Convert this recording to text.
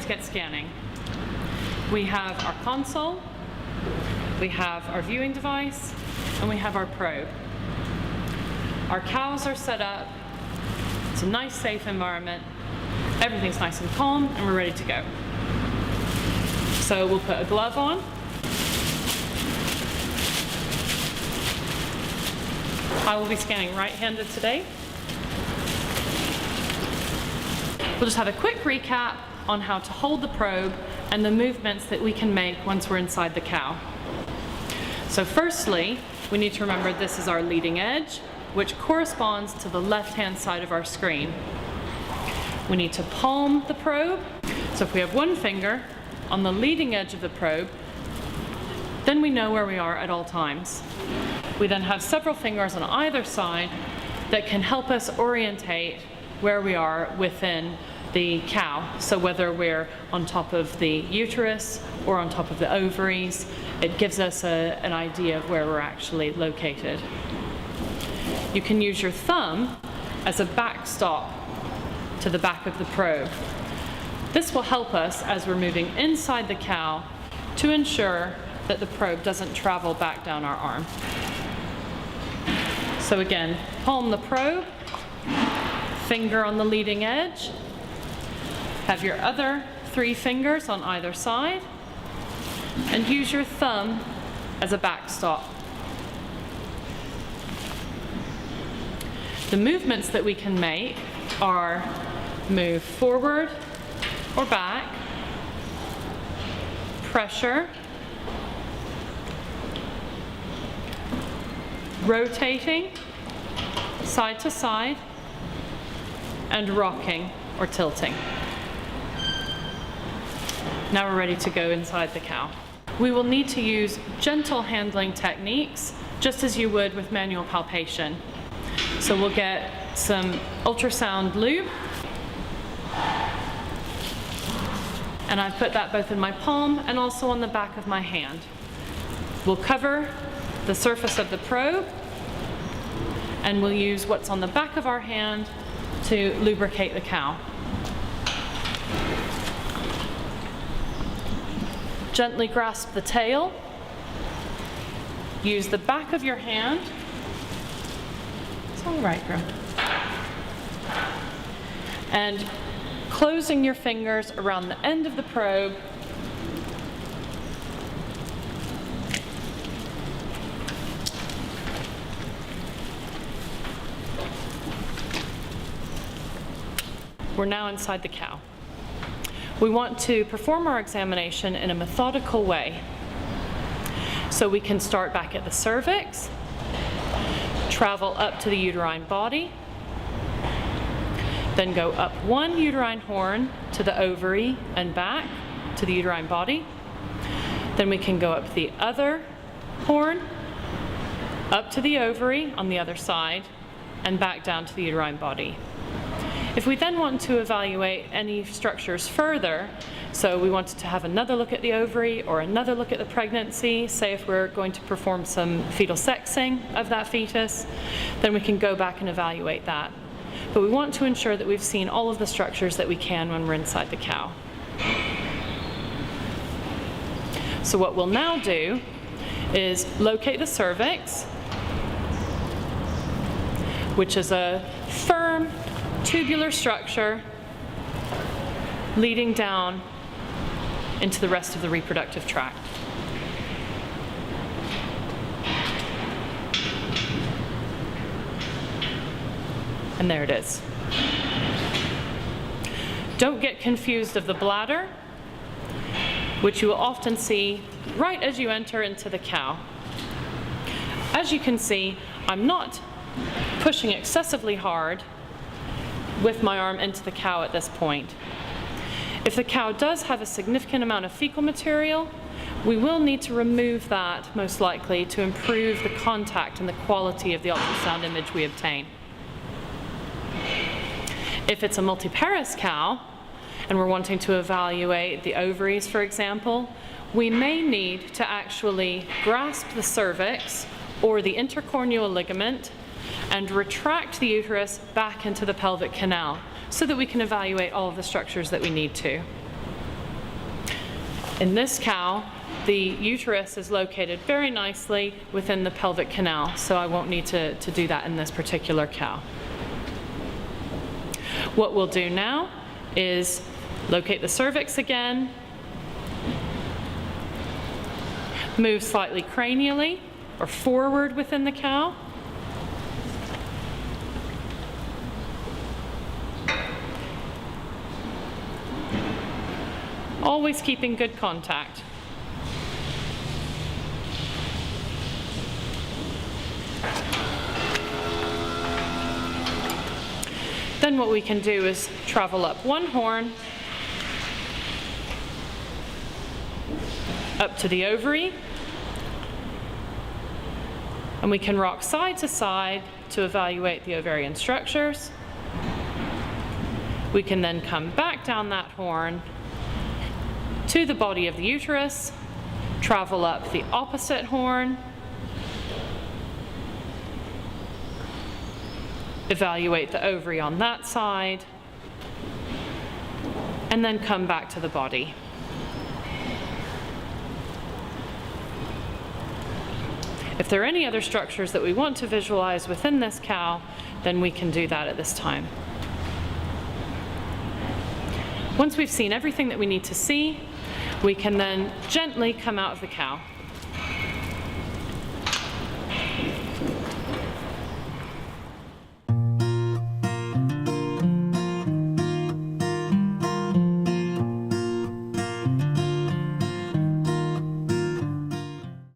to get scanning. We have our console, we have our viewing device, and we have our probe. Our cows are set up. It's a nice, safe environment. Everything's nice and calm, and we're ready to go. So we'll put a glove on. I will be scanning right-handed today. We'll just have a quick recap on how to hold the probe and the movements that we can make once we're inside the cow. So firstly, we need to remember this is our leading edge, which corresponds to the left-hand side of our screen. We need to palm the probe. So if we have one finger on the leading edge of the probe, then we know where we are at all times. We then have several fingers on either side that can help us orientate where we are within the cow. So whether we're on top of the uterus or on top of the ovaries, it gives us an idea of where we're actually located. You can use your thumb as a backstop to the back of the probe. This will help us as we're moving inside the cow to ensure that the probe doesn't travel back down our arm. So again, palm the probe, finger on the leading edge, have your other 3 fingers on either side, and use your thumb as a backstop. The movements that we can make are move forward or back, pressure, rotating side to side, and rocking or tilting. Now we're ready to go inside the cow. We will need to use gentle handling techniques, just as you would with manual palpation. So we'll get some ultrasound lube, and I've put that both in my palm and also on the back of my hand. We'll cover the surface of the probe, and we'll use what's on the back of our hand to lubricate the cow. Gently grasp the tail. Use the back of your hand. It's all right, girl. And closing your fingers around the end of the probe, we're now inside the cow. We want to perform our examination in a methodical way. So we can start back at the cervix, travel up to the uterine body, then go up one uterine horn to the ovary and back to the uterine body. Then we can go up the other horn, up to the ovary on the other side, and back down to the uterine body. If we then want to evaluate any structures further, so we wanted to have another look at the ovary or another look at the pregnancy, say if we're going to perform some fetal sexing of that fetus, then we can go back and evaluate that. But we want to ensure that we've seen all of the structures that we can when we're inside the cow. So what we'll now do is locate the cervix, which is a firm, tubular structure leading down into the rest of the reproductive tract. And there it is. Don't get confused of the bladder, which you will often see right as you enter into the cow. As you can see, I'm not pushing excessively hard with my arm into the cow at this point. If the cow does have a significant amount of fecal material, we will need to remove that most likely to improve the contact and the quality of the ultrasound image we obtain. If it's a multiparous cow and we're wanting to evaluate the ovaries, for example, we may need to actually grasp the cervix or the intercornual ligament and retract the uterus back into the pelvic canal so that we can evaluate all of the structures that we need to. In this cow, the uterus is located very nicely within the pelvic canal, so I won't need to do that in this particular cow. What we'll do now is locate the cervix again, move slightly cranially or forward within the cow. Always keeping good contact. Then what we can do is travel up one horn, up to the ovary, and we can rock side to side to evaluate the ovarian structures. We can then come back down that horn to the body of the uterus, travel up the opposite horn, evaluate the ovary on that side, and then come back to the body. If there are any other structures that we want to visualize within this cow, then we can do that at this time. Once we've seen everything that we need to see, we can then gently come out of the cow.